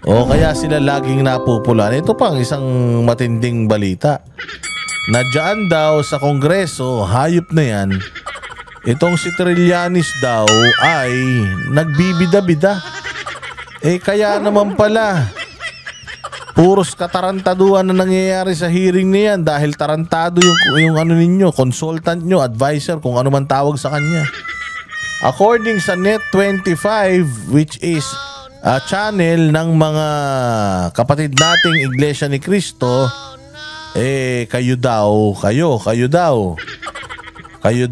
O kaya sila laging napupulan. Ito pang isang matinding balita. Na dyan daw sa Kongreso, hayop na yan, itong si Trillanes daw ay nagbibida-bida. Kaya naman pala, puros katarantaduhan na nangyayari sa hearing na yan dahil tarantado yung ano ninyo, consultant nyo, advisor, kung ano man tawag sa kanya. According sa Net25, which is a channel ng mga kapatid nating Iglesia ni Cristo, kayo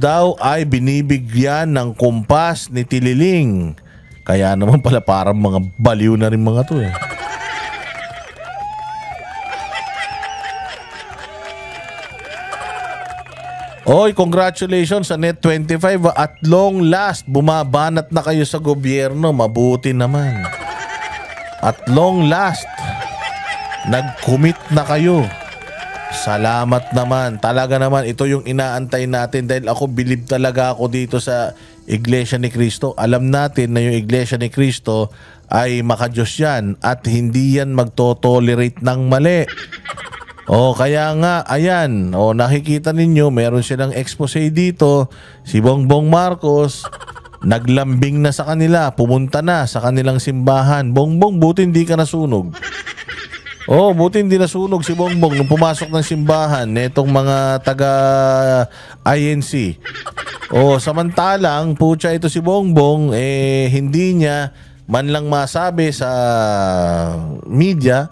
daw ay binibigyan ng kumpas ni Tililing. Kaya naman pala parang mga baliw na rin mga to Oy, congratulations sa Net25 at long last bumabanat na kayo sa gobyerno. Mabuti naman. At long last nag-commit na kayo. Salamat naman. Talaga naman ito yung inaantay natin dahil ako bilib talaga ako dito sa Iglesia ni Cristo. Alam natin na yung Iglesia ni Cristo ay makadiyos yan at hindi yan magto-tolerate ng mali. Kaya nga, ayan, nakikita ninyo, meron silang expose dito. Si Bongbong Marcos, naglambing na sa kanila, pumunta na sa kanilang simbahan. Bongbong, buti hindi ka nasunog. Buti hindi nasunog si Bongbong nung pumasok ng simbahan netong mga taga-INC. Samantalang, putya ito si Bongbong, hindi niya man lang masabi sa media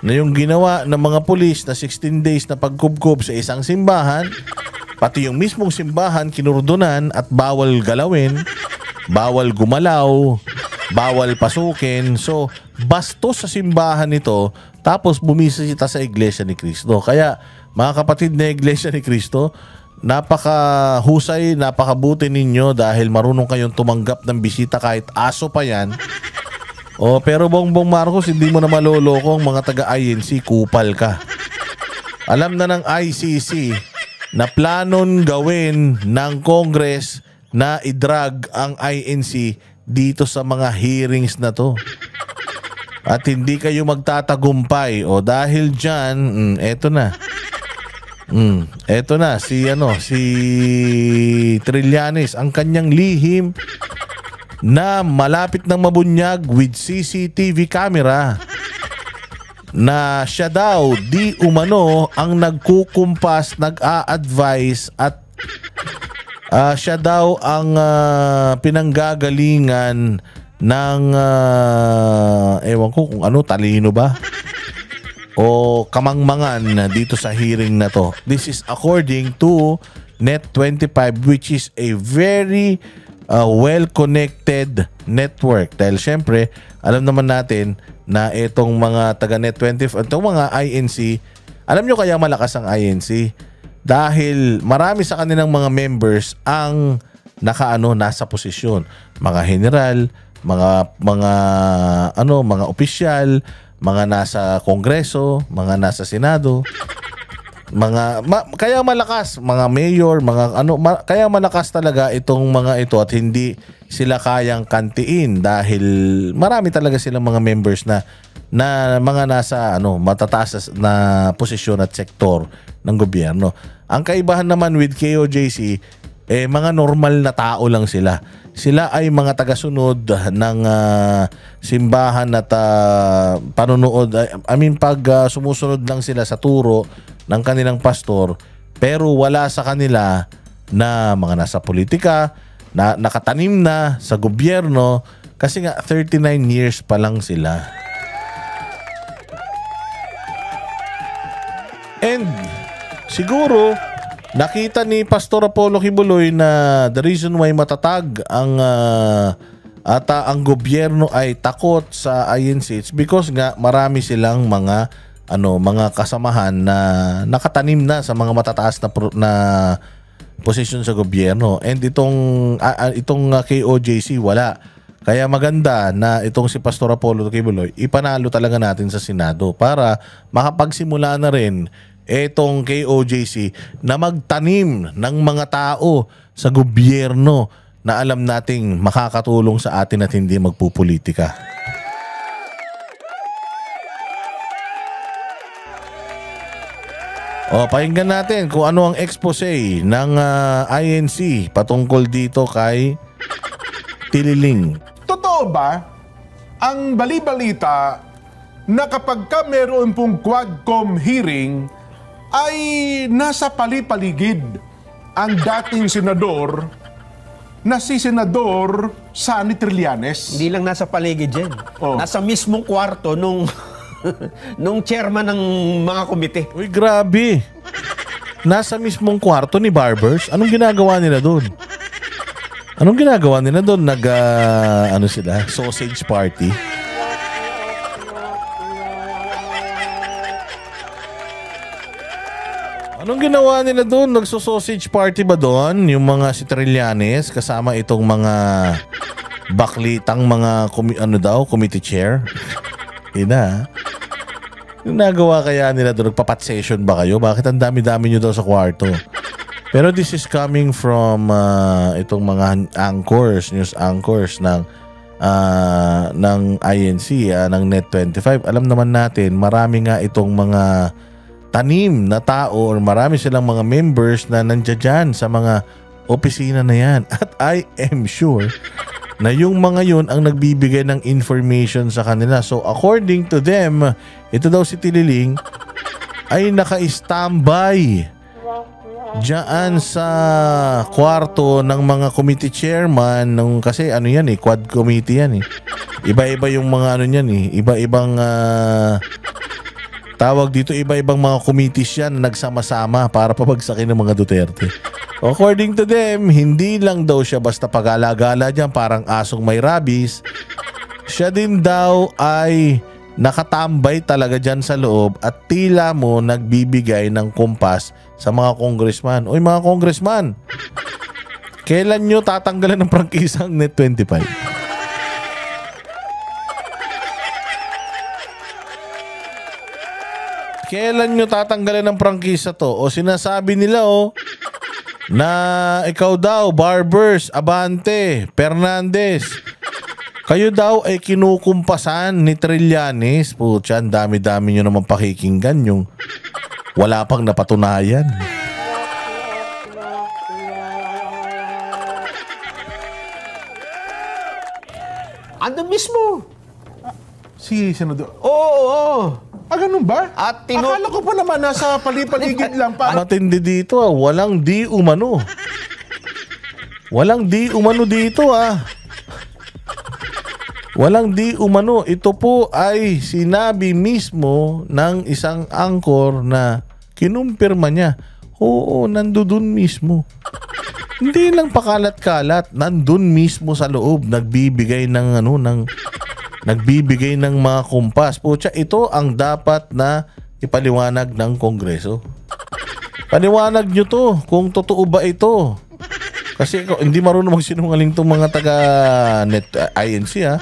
na yung ginawa ng mga pulis na 16 days na pagkubkob sa isang simbahan, pati yung mismong simbahan kinurdunan at bawal galawin, bawal gumalaw, bawal pasukin. So, bastos sa simbahan ito, tapos bumisita sa Iglesia ni Cristo. Kaya, mga kapatid na Iglesia ni Cristo, napakahusay, napakabuti ninyo dahil marunong kayong tumanggap ng bisita kahit aso pa yan. Pero Bongbong Marcos, hindi mo na maloloko ang mga taga-INC, kupal ka. Alam na ng ICC na planon gawin ng Congress na i-drag ang INC dito sa mga hearings na to. At hindi kayo magtatagumpay. Dahil dyan, eto na. Eto na, si Trillanes, ang kanyang lihim na malapit ng mabunyag with CCTV camera na siya daw di umano ang nagkukumpas, nag-a-advise at siya daw ang pinanggagalingan ng ewan ko kung ano, talino ba o kamangmangan dito sa hearing na to. This is according to Net25, which is a very well-connected network. Dahil syempre, alam naman natin na itong mga taga Net25, itong mga INC, alam nyo kaya malakas ang INC? Dahil marami sa kanilang mga members ang nasa posisyon. Mga general, mga opisyal, mga nasa Kongreso, mga nasa Senado. Kaya malakas mga mayor, kaya malakas talaga itong mga ito at hindi sila kayang kantiin dahil marami talaga silang mga members na mga nasa matataas na posisyon at sektor ng gobyerno. Ang kaibahan naman with KOJC, mga normal na tao lang sila. Sila ay mga tagasunod ng simbahan at panunood. Pag sumusunod lang sila sa turo ng kanilang pastor, pero wala sa kanila na mga nasa politika, na nakatanim na sa gobyerno kasi nga 39 years pa lang sila. And siguro nakita ni Pastor Apollo Kibuloy na the reason why matatag ang ang gobyerno ay takot sa INC, it's because nga marami silang mga kasamahan na nakatanim na sa mga matataas na posisyon sa gobyerno. And itong KOJC wala. Kaya maganda na itong si Pastor Apollo Kibuloy ipanalo talaga natin sa Senado para makapagsimula na rin itong KOJC na magtanim ng mga tao sa gobyerno na alam nating makakatulong sa atin at hindi magpupolitika. O, pakinggan natin kung ano ang expose ng INC patungkol dito kay Tililing. Totoo ba ang bali-balita na kapag ka meron pong Quadcom hearing ay nasa pali-paligid ang dating senador na si Senador Sani Trillanes? Hindi lang nasa paligid yan. Oh. Nasa mismong kwarto nung nung chairman ng mga komite. Uy, grabe. Nasa mismong kwarto ni Barbers. Anong ginagawa nila doon? Anong ginagawa nila doon? Ano sila? Sausage party? Anong ginawa nila doon? Nagso-sausage party ba doon? Yung mga si Trillanes kasama itong mga baklitang mga committee chair? Ina. Nagawa kaya nila doon? Nagpapat session ba kayo? Bakit ang dami-dami nyo daw sa kwarto? Pero this is coming from itong mga anchors, news anchors ng INC, ng Net25. Alam naman natin, marami nga itong mga tanim na tao or marami silang mga members na nandiyan sa mga opisina na yan. At I am sure na yung mga yun ang nagbibigay ng information sa kanila. So according to them, ito daw si Tililing ay naka-standby diyan sa kwarto ng mga committee chairman kasi ano yan quad committee yan Iba-iba yung mga ano yan iba-ibang tawag dito, iba-ibang mga committees yan na nagsama-sama para pabagsakin ng mga Duterte. According to them, hindi lang daw siya basta pag-alagala dyan parang asong may rabies. Siya din daw ay nakatambay talaga dyan sa loob at tila mo nagbibigay ng kumpas sa mga congressman. Uy mga congressman, kailan nyo tatanggalan ng prangkisa ang Net25? Kailan nyo tatanggalan ng prangkisa to? O sinasabi nila na ikaw daw, Barbers, Abante, Fernandez, kayo daw ay kinukumpasan ni Trillanes. Putya, dami-dami nyo naman pakikinggan yung wala pang napatunayan. Andun mismo. Si Senador. Oo. Ganun ba? At akala ko pa naman nasa pali-paligid lang pa. Matindi dito walang di umano. Walang di umano dito Walang di umano. Ito po ay sinabi mismo ng isang anchor na kinumpirma niya. Oo, nandun mismo. Hindi lang pakalat-kalat, nandun mismo sa loob nagbibigay ng nagbibigay ng mga kumpas. Pucha, ito ang dapat na ipaliwanag ng Kongreso. Paliwanag nyo to kung totoo ba ito. Kasi hindi marunong magsinungaling itong mga taga INC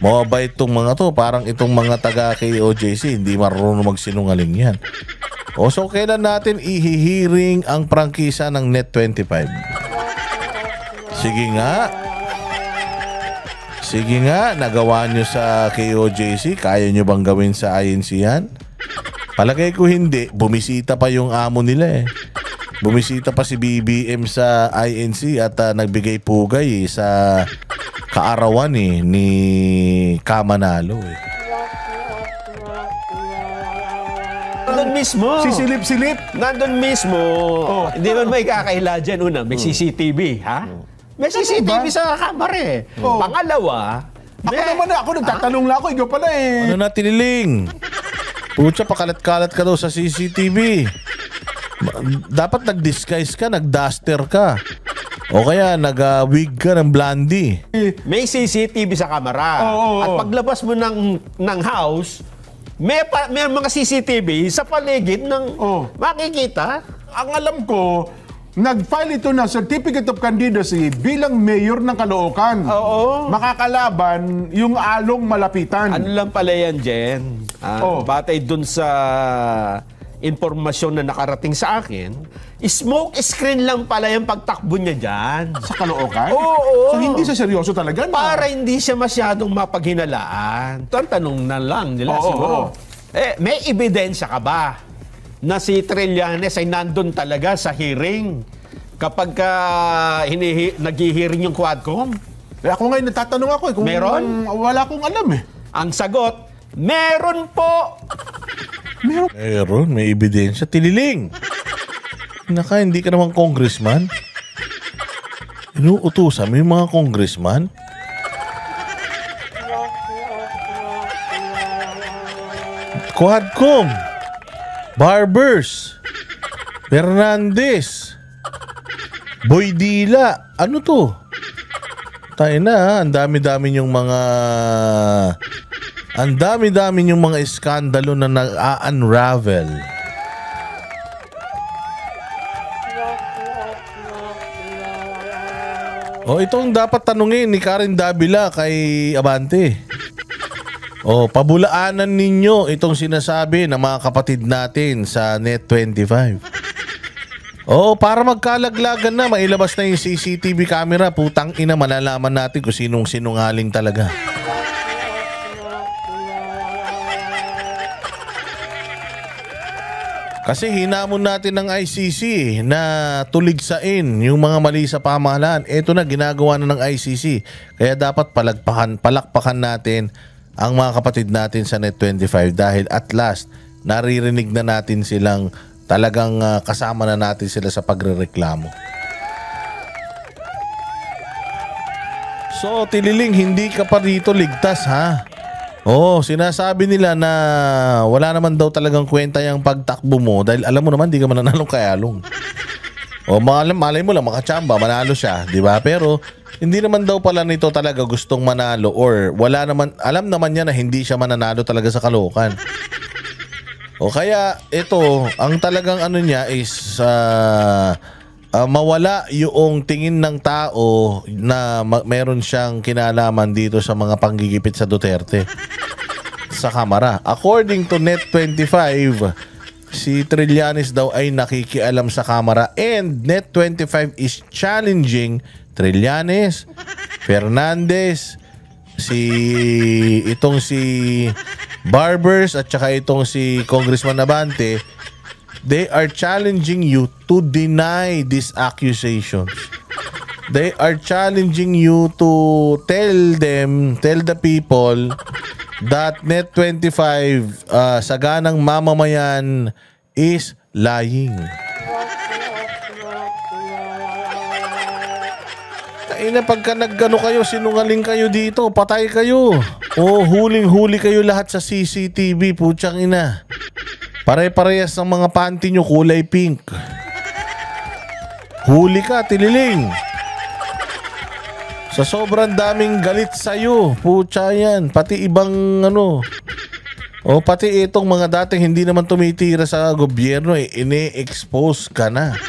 Mababait itong mga to. Parang itong mga taga KOJC hindi marunong magsinungaling yan. So kailan natin ihihiring ang prangkisa ng Net25? Sige nga, nagawa nyo sa KOJC. Kaya nyo bang gawin sa INC yan? Palagay ko hindi. Bumisita pa yung amo nila Bumisita pa si BBM sa INC at nagbigay pugay sa kaarawan ni Kamanalo Nandun mismo. Sisilip-silip. Nandun mismo. Hindi man may kakaila dyan. Una, may CCTV, ha? May CCTV sa kamera Pangalawa, ako nagtatanong lang ako. Ikaw pala Ano na, Tililing? Pucha, pakalat-kalat ka daw sa CCTV. Dapat nag-disguise ka, nag-duster ka. O kaya nag-wig ka ng blondie. may CCTV sa kamera. At paglabas mo ng house, may mga CCTV sa paligid ng makikita. Ang alam ko, nag-file ito ng Certificate of Candidacy bilang mayor ng Caloocan. Makakalaban yung Along Malapitan. Ano lang pala yan, Jen? Batay dun sa impormasyon na nakarating sa akin, smoke screen lang pala yung pagtakbo niya dyan. Sa Caloocan? Oo. So hindi siya seryoso talaga? Para hindi siya masyadong mapaghinalaan. Ito ang tanong na lang nila siguro. May ebidensya ka ba na si Trillanes ay nandun talaga sa hearing kapag nag-hearing yung Quadcom? Ako ngayon natatanong ako kung Meron? wala akong alam Ang sagot, meron po. Meron, may ebidensya. Tililing! Hindi ka naman congressman. Inuutusan mo yung mga congressman? Quadcom, Barbers, Fernandez, Boydila. Ano to? Tayo na, ang dami-dami yung mga iskandalo na nag-unravel. Itong dapat tanungin ni Karen Davila kay Abante. Pabulaanan ninyo itong sinasabi ng mga kapatid natin sa Net25. Para magkalaglagan na, mailabas na yung CCTV camera, putang ina, malalaman natin kung sinong sinungaling talaga. Kasi hinamon natin ng ICC na tuligsain yung mga mali sa pamahalaan. Ito na, ginagawa na ng ICC. Kaya dapat palakpakan natin ang mga kapatid natin sa Net25 dahil at last, naririnig na natin silang talagang kasama na natin sila sa pagrereklamo. So, Tililing, hindi ka pa dito ligtas, ha? Sinasabi nila na wala naman daw talagang kwenta yung pagtakbo mo dahil alam mo naman di ka mananalong kay Along. Malay mo lang makachamba, manalo siya, di ba? Pero hindi naman daw pala nito talaga gustong manalo or alam naman niya na hindi siya mananalo talaga sa Caloocan. Kaya ito, ang talagang ano niya is mawala yung tingin ng tao na meron siyang kinalaman dito sa mga panggigipit sa Duterte sa Kamara. According to Net25, si Trillanes daw ay nakikialam sa Kamara and Net25 is challenging Trillanes, Fernandez, si Barbers at saka itong si Congressman Abante. They are challenging you to deny these accusations. They are challenging you to tell the people that Net25 saganang mamamayan is lying. Pagka nagano kayo, sinungaling kayo dito, patay kayo. Huling-huli kayo lahat sa CCTV, putsang ina. Pare-parehas ng mga panty nyo kulay pink. Huli ka, Tililing. Sa sobrang daming galit sa'yo, putya yan. Pati ibang pati itong mga dating hindi naman tumitira sa gobyerno, ine-expose ka na.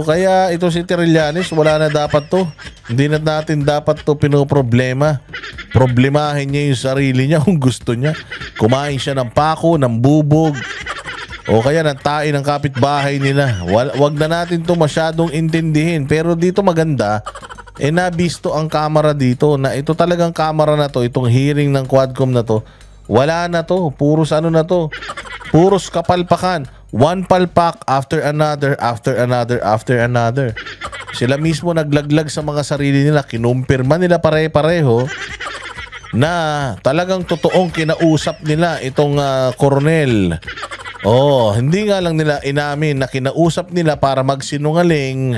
Kaya ito si Trillanes, wala na dapat to. Hindi na natin dapat to pinoproblema. Problemahin niya yung sarili niya kung gusto niya. Kumain siya ng pako, ng bubog, o kaya ng tae ng kapitbahay nila. Wag na natin to masyadong intindihin. Pero dito maganda, nabisto ang kamera dito na ito talagang kamera na to, itong hearing ng Quadcom na to, wala na to. Puros na to. Puros kapalpakan. One palpak after another, after another, after another. Sila mismo naglaglag sa mga sarili nila. Kinumpirma nila pare-pareho na talagang totoong kinausap nila itong koronel. Hindi nga lang nila inamin na kinausap nila para magsinungaling,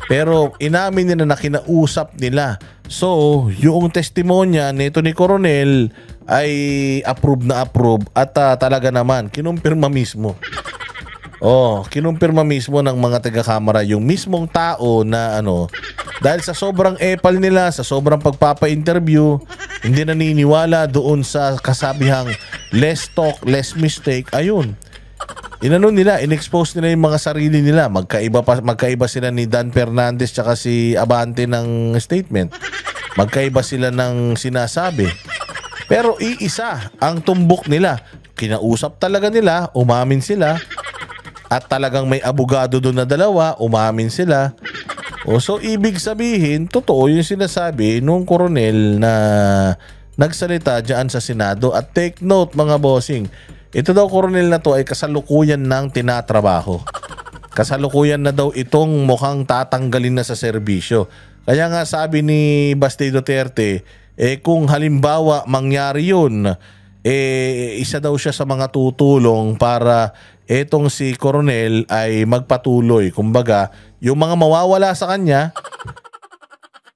pero inamin nila na kinausap nila. So, yung testimonya nito ni Coronel ay approve na approve at talaga naman kinumpirma mismo. Kinumpirma mismo ng mga taga-kamera yung mismong tao na dahil sa sobrang epal nila, sa sobrang pagpapa-interview, hindi naniniwala doon sa kasabihang less talk, less mistake. Ayun. In-expose nila yung mga sarili nila. Magkaiba sila ni Dan Fernandez tsaka si Abante ng statement. Magkaiba sila ng sinasabi. Pero iisa ang tumbok nila. Kinausap talaga nila, umamin sila. At talagang may abogado doon na dalawa, umamin sila. So ibig sabihin, totoo yung sinasabi nung koronel na nagsalita dyan sa Senado. At take note mga bossing, Ito daw koronel na to ay kasalukuyan ng tinatrabaho. Kasalukuyan na daw itong mukhang tatanggalin na sa serbisyo. Kaya nga sabi ni Basti Duterte, kung halimbawa mangyari yun, isa daw siya sa mga tutulong para etong si koronel ay magpatuloy. Kumbaga, yung mga mawawala sa kanya,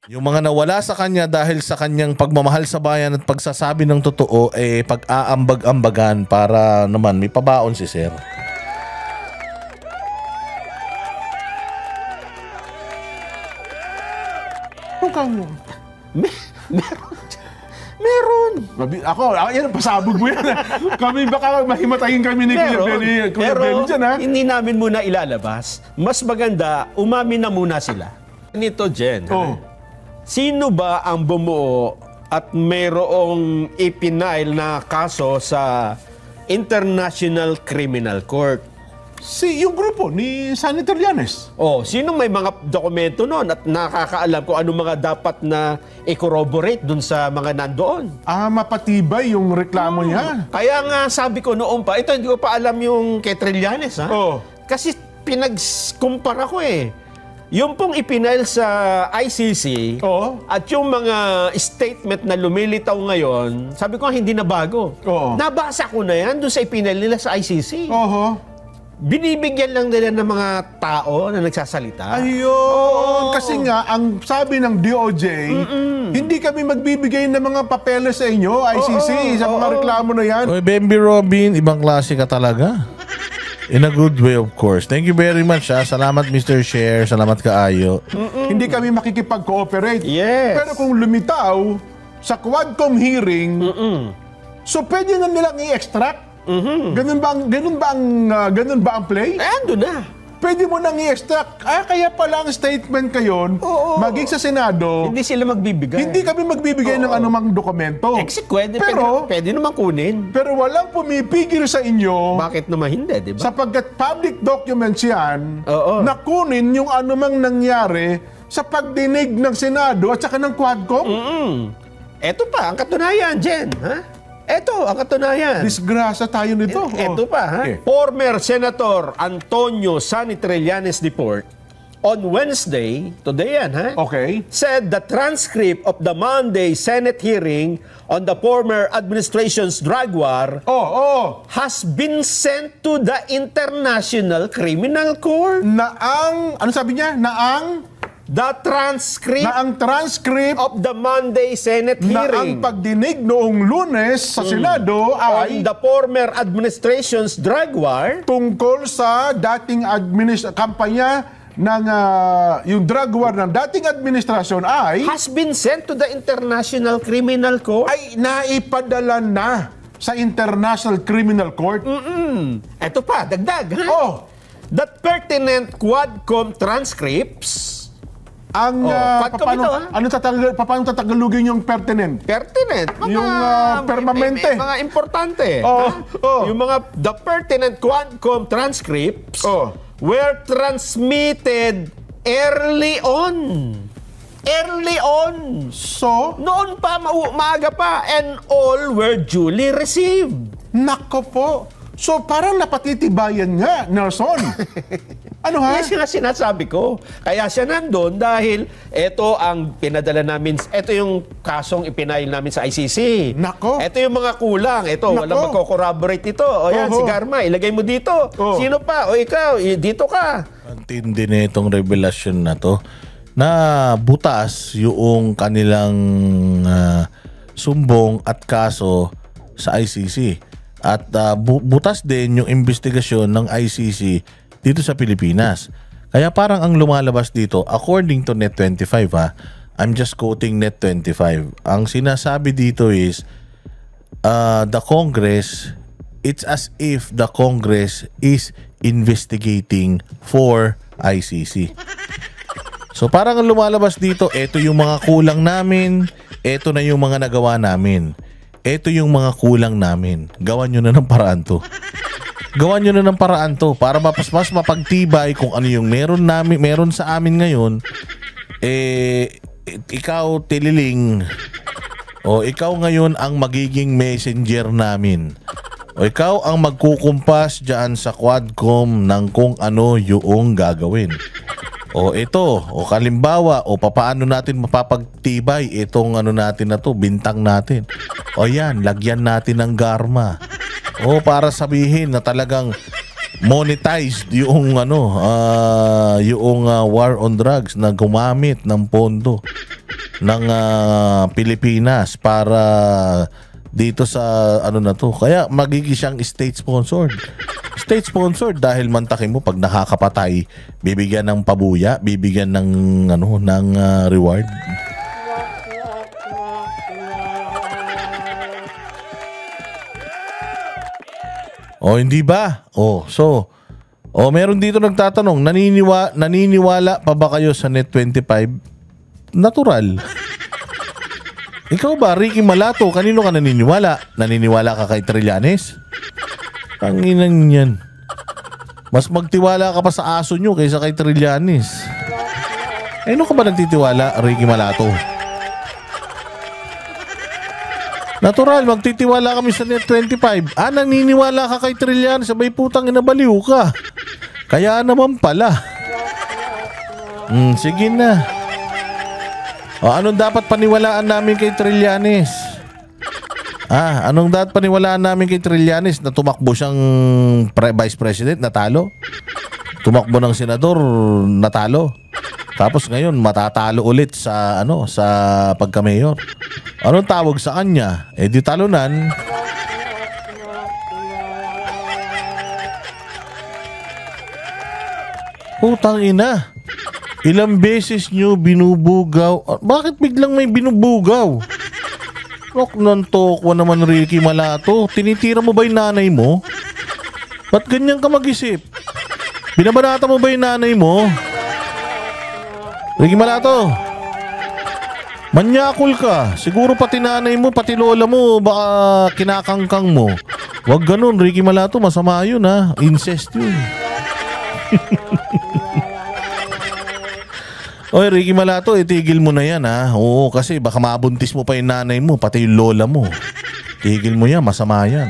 yung mga nawala sa kanya dahil sa kanyang pagmamahal sa bayan at pagsasabi ng totoo, pag-aambag-ambagan para naman may pabaon si sir. Meron. Yan, pasabog mo yan. Kami baka mahimatayin kami ni Kuya Benny dyan, ha? Hindi namin muna ilalabas. Mas maganda, umamin na muna sila. Nito, Jen. Sino ba ang bumuo at mayroong ipinail na kaso sa International Criminal Court? Yung grupo ni Senator Llanes. Sino may mga dokumento noon at nakakaalam kung ano mga dapat na i-corroborate dun sa mga nandoon? Mapatibay yung reklamo niya. Kaya nga sabi ko noon pa, ito hindi ko pa alam yung kay Trillanes, ha? Kasi pinag-kumpara ko Yung pong ipinail sa ICC at yung mga statement na lumilitaw ngayon, sabi ko hindi na bago. Nabasa ko na yan doon sa ipinail nila sa ICC. Binibigyan lang nila ng mga tao na nagsasalita. Ayun! Kasi nga, ang sabi ng DOJ, hindi kami magbibigay ng mga papeles sa inyo, ICC, sa mga reklamo na yan. Bambi Robin, ibang klase ka talaga. In a good way, of course. Thank you very much. Salamat, Mr. Share. Salamat kaayo. Hindi kami makikipag-cooperate. Yes. Pero kung lumitaw sa Quadcom hearing, so pwede na nilang i-extract. Ganun ba ang play? Ando na. Pwede mo nang i-extract. Kaya pala ang statement kayon, maging sa Senado, hindi sila magbibigay. hindi kami magbibigay ng anumang dokumento. Pwede naman kunin. Pero walang pumipigil sa inyo. Bakit naman hindi, di ba? Sapagkat public documents yan, na kunin yung anumang nangyari sa pagdinig ng Senado at saka ng Quadcom. Eto pa, ang katunayan, Jen. Ha? Eto, ang katunayan. Disgrasya tayo nito. Eto pa, ha? Former Senator Antonio Sani Trillanes Deport on Wednesday, today yan, ha? Said the transcript of the Monday Senate hearing on the former administration's drug war has been sent to the International Criminal Court. Ano sabi niya? The transcript ang transcript of the Monday Senate na ang hearing pagdinig noong Lunes sa Senado ay on the former administration's drug war tungkol sa dating kampanya ng yung drug war ng dating administrasyon ay has been sent to the International Criminal Court. Ay naipadala na sa International Criminal Court. Eto pa, dagdag. Ha? That pertinent Quadcom transcripts paano tatagalugin yung pertinent? Yung permanente. Mga importante. Yung the pertinent Quadcom transcripts were transmitted early on. So? Noon pa, maaga pa, and all were duly received. Nako po. So parang napatitibayan nga, Nelson. Ano ha? Yes, nga sinasabi ko. Kaya siya nandun dahil ito ang pinadala namin, ito yung kasong ipinail namin sa ICC. Nako. Ito yung mga kulang. Ito, walang magko-corroborate ito. O yan, si Garma, ilagay mo dito. Sino pa? O ikaw, dito ka. Antindi na itong revelasyon na to na butas yung kanilang sumbong at kaso sa ICC. At butas din yung investigasyon ng ICC dito sa Pilipinas. Kaya parang ang lumalabas dito, according to Net25 I'm just quoting Net25. Ang sinasabi dito is, the Congress, it's as if the Congress is investigating for ICC. So parang ang lumalabas dito, ito yung mga kulang namin, ito na yung mga nagawa namin. Ito yung mga kulang namin. Gawan nyo na ng paraan to. Gawan nyo na ng paraan to para mas mapagtibay kung ano yung meron sa amin ngayon. Ikaw, Tililing, ikaw ngayon ang magiging messenger namin O ikaw ang magkukumpas dyan sa Quadcom ng kung ano yung gagawin. O ito, o kalimbawa, o papaano natin mapapagtibay itong ano natin na to, bintang natin. O yan, lagyan natin ng garma. O para sabihin na talagang monetized yung ano, yung war on drugs na gumamit ng pondo ng Pilipinas para dito sa ano na to. Kaya magiging siyang state sponsored. State sponsored dahil mantakin mo pag nakakapatay, bibigyan ng pabuya, bibigyan ng ano ng reward. O hindi ba? Meron dito nagtatanong, naniniwala pa ba kayo sa Net 25? Natural. Ikaw ba, Ricky Malato, kanino ka naniniwala? Naniniwala ka kay Trillanes? Tanginan yan. Mas magtiwala ka pa sa aso nyo kaysa kay Trillanes. Ano ka ba nagtitiwala, Ricky Malato? Natural, magtitiwala kami sa Net 25. Naniniwala ka kay Trillanes, sabay putang inabaliw ka. Kaya naman pala. Sige na. Anong dapat paniwalaan namin kay Trillanes? Anong dapat paniwalaan namin kay Trillanes na tumakbo siyang vice president, natalo? Tumakbo ng senador, natalo? Tapos ngayon matatalo ulit sa sa pagka-mayor. Anong tawag sa kanya? Di talunan. Putang ina. Ilang beses nyo binubugaw. Bakit biglang may binubugaw? Lok ng tokwa naman, Ricky Malato. Tinitira mo ba yung nanay mo? Ba't ganyan ka mag-isip? Binabanata mo ba yung nanay mo? Ricky Malato, manyakol ka. Siguro pati nanay mo, pati lola mo, baka kinakangkang mo. Wag ganun, Ricky Malato. Masama yun, ha. Incest yun. Oy, Ricky Malato, itigil mo na yan, ha. Oo, kasi baka mabuntis mo pa yung nanay mo, pati yung lola mo. Tigil mo yan, masama yan.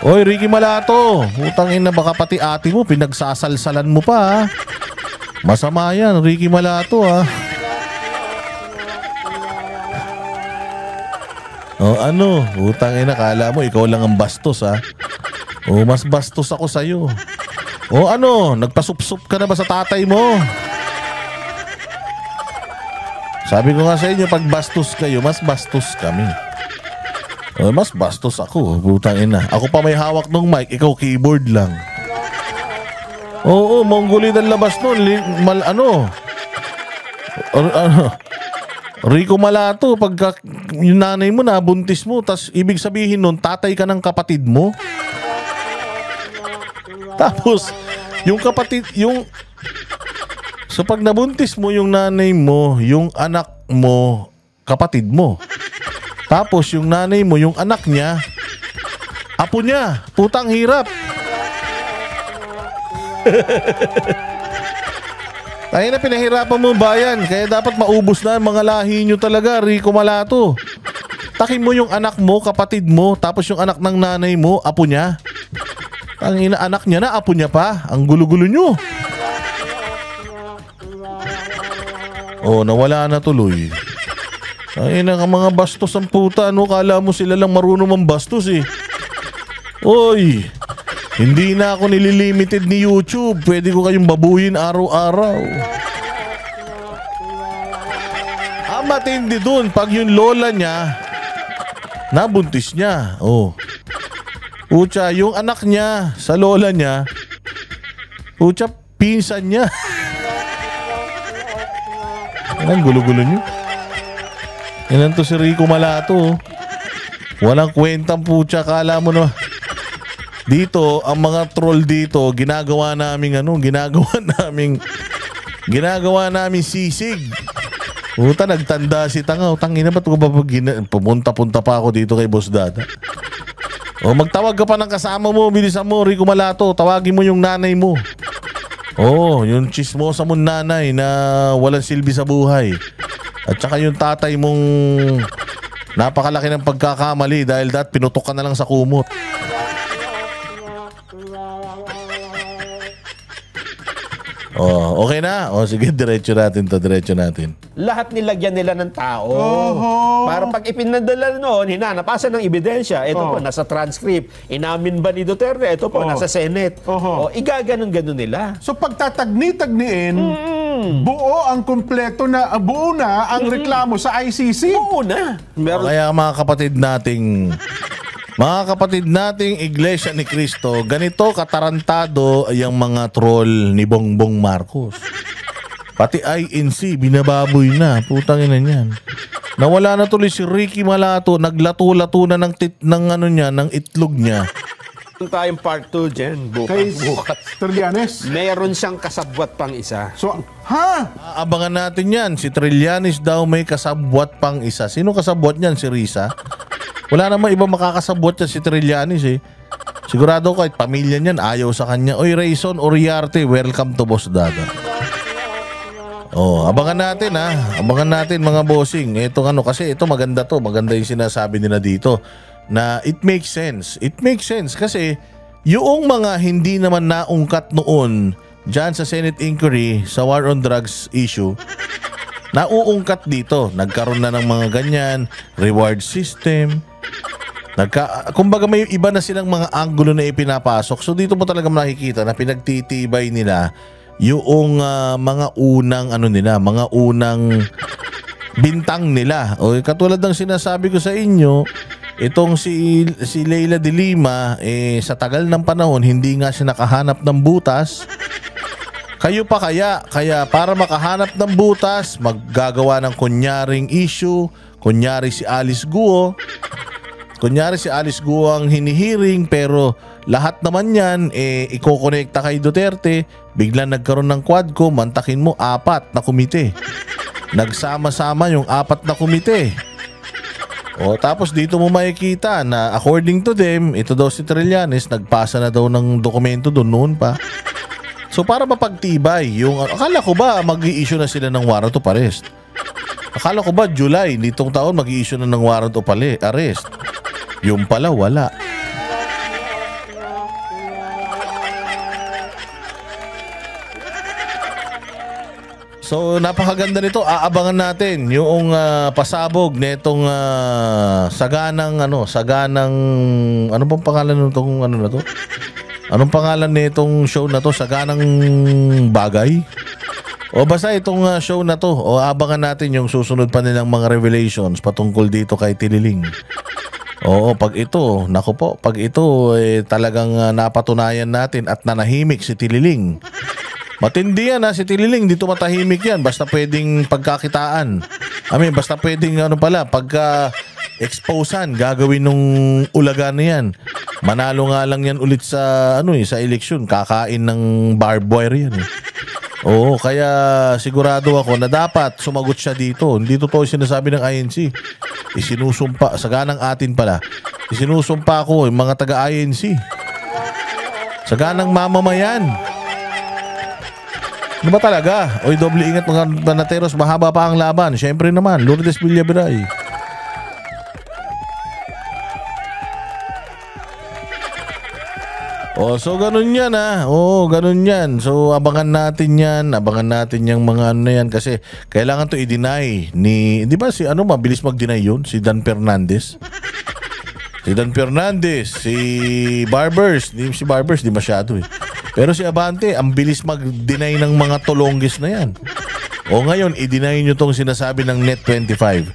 Oy, Ricky Malato, utang ina, baka pati ate mo, pinagsasalsalan mo pa, ha. Masama yan, Ricky Malato, ha. Utang ina, kala mo, ikaw lang ang bastos, ha. Mas bastos ako sa'yo. Nagpasupsup ka na ba sa tatay mo? Sabi ko nga sa inyo, pag bastos kayo, mas bastos kami. Mas bastos ako, putang ina. Ako pa may hawak ng mic, ikaw keyboard lang. Mongolid ang labas nun. Rico Malato, pagka yung nanay mo nabuntis mo, tas ibig sabihin nun, tatay ka ng kapatid mo. Tapos, yung kapatid, so pag nabuntis mo yung nanay mo, yung anak mo, kapatid mo. Tapos, yung nanay mo, yung anak niya, apo niya. Putang hirap. Tayo na pinahirapan mo bayan, kaya dapat maubos na ang mga lahi nyo talaga, Rico Malato. Takin mo yung anak mo, kapatid mo, tapos yung anak ng nanay mo, apo niya. Ang inaanak niya na, apo niya pa. Ang gulo-gulo nyo. Nawala na tuloy. Ay, ang mga bastos ang puta. Kala mo sila lang marunong mambastos, eh. Oy, hindi na ako nililimited ni YouTube. Pwede ko kayong babuyin araw-araw. Matindi dun. Pag yung lola niya, nabuntis niya. Pucha, yung anak niya sa lola niya, pucha, pinsan niya. Ang gulo-gulo niyo. Yan to si Rico Malato. Walang kwentang pucha, kala mo na. Dito, ang mga troll dito, ginagawa namin sisig. Puta, nagtanda si tanga. Tangina, ba't ko ba pumunta-punta pa ako dito kay Boss Dada? Magtawag ka pa ng kasama mo, bilisan mo, Rico Malato. Tawagin mo yung nanay mo. Yung chismosa mong nanay na walang silbi sa buhay. At saka yung tatay mong Napakalaki ng pagkakamali dahil pinutok ka na lang sa kumot. Oh, okay na? O sige, diretso natin. Lahat nilagyan nila ng tao. Para pag ipinadala noon, hinanapasan ng ebidensya. Ito po, nasa transcript. Inamin ba ni Duterte? Ito po, nasa Senate. O, igaganon-ganon nila. So pagtatagni-tagniin, buo ang kumpleto na, buo na ang reklamo sa ICC. Oo na. Kaya mga kapatid nating Iglesia ni Cristo, ganito katarantado yung mga troll ni Bongbong Marcos. Pati INC, binababoy na. Putang ina niyan. Nawala na tuloy si Ricky Malato, naglato-lato na ng itlog niya. Tayong part 2 dyan, Kay bukas. Trillanes. Meron siyang kasabwat pang isa. So, Abangan natin yan. Si Trillanes daw may kasabwat pang isa. Sino kasabwat niyan? Si Risa? Wala namang iba makakasabwat yan si Trillanes eh. Sigurado kahit pamilya niyan ayaw sa kanya. Oy, Rayson Uriarte, welcome to Boss Dada. Oh, abangan natin Abangan natin mga bossing. Ito kasi ito maganda to. Maganda yung sinasabi nila dito na it makes sense. It makes sense kasi yung mga hindi naman naungkat noon dyan sa Senate inquiry sa war on drugs issue, nauungkat dito. Nagkaroon na ng mga ganyan, reward system. Kumbaga may iba na silang mga anggulo na ipinapasok. So dito mo talaga makikita na pinagtitibay nila yung mga unang mga unang bintang nila. O katulad ng sinasabi ko sa inyo, itong si Leila de Lima sa tagal ng panahon hindi nga siya nakahanap ng butas. Kayo pa kaya para makahanap ng butas, maggagawa ng kunyaring issue, kunyari si Alice Guo. Kunyari si Alice Guo ang hinihiring pero lahat naman yan ikokonekta kay Duterte, biglang nagkaroon ng Quadco, mantakin mo 4 na komite. Nagsama-sama yung 4 na komite. O tapos dito mo makikita na according to them, ito daw si Trillanes, nagpasa na daw ng dokumento doon noon pa. So para mapagtibay yung, akala ko ba mag-i-issue na sila ng warrant of arrest? Akala ko ba July nitong taon mag-i-issue na ng warrant of arrest? Yung pala wala. So napakaganda nito. Aabangan natin yung pasabog nitong saganang ano bang pangalan nitong na to? Anong pangalan nitong show na to? Saganang bagay? O basta itong show na to, o abangan natin yung susunod pa nilang mga revelations patungkol dito kay Tililing. Oo, pag ito talagang napatunayan natin at nanahimik si Tililing. Matindi yan si Tililing, dito matahimik yan, basta pwedeng pagkakitaan. Basta pwedeng pagka-exposean, gagawin nung ulagan na yan. Manalo nga lang yan ulit sa sa eleksyon, kakain ng barbed wire yan Oo, kaya sigurado ako na dapat sumagot siya dito. Hindi totoo sinasabi ng INC. Isinusumpa, saganang atin pala. Isinusumpa ko yung mga taga-INC. Saganang mamamayan. Ano ba talaga? Oy, doble ingat mga banateros, mahaba pa ang laban. Siyempre naman, Lourdes Villaveray. So ganun yan ganun yan. So abangan natin yan. Abangan natin yung mga yan kasi kailangan to i-deny ni, di ba mabilis mag-deny yun? Si Dan Fernandez. Si Barbers. Si Barbers di masyado Pero si Abante, ang bilis mag-deny ng mga tolonggis na yan. O ngayon, i-deny nyo tong sinasabi ng Net25.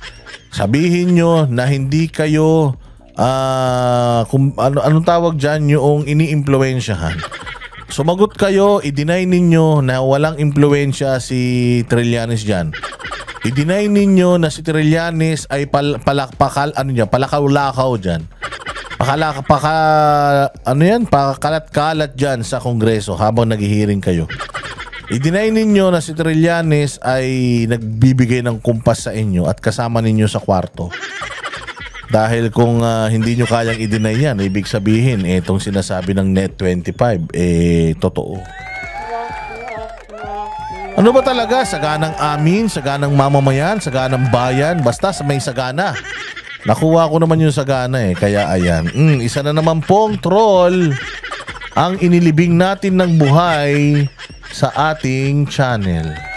Sabihin nyo na hindi kayo anong tawag dyan yung ini-impluensyahan. Sumagot kayo, i-deny ninyo na walang impluensya si Trillanes dyan. I-deny ninyo na si Trillanes ay palakaw-lakaw dyan. Pakalat-kalat dyan sa Kongreso habang naghihiring kayo. I-deny ninyo na si Trillanes ay nagbibigay ng kumpas sa inyo at kasama ninyo sa kwarto. Dahil kung hindi nyo kayang i-deny yan, ibig sabihin, itong sinasabi ng Net25, totoo. Ano ba talaga? Saganang amin, saganang mamamayan, saganang bayan, basta may sagana. Nakuha ko naman yung sagana eh. Kaya ayan. Isa na naman pong troll ang inilibing natin ng buhay sa ating channel.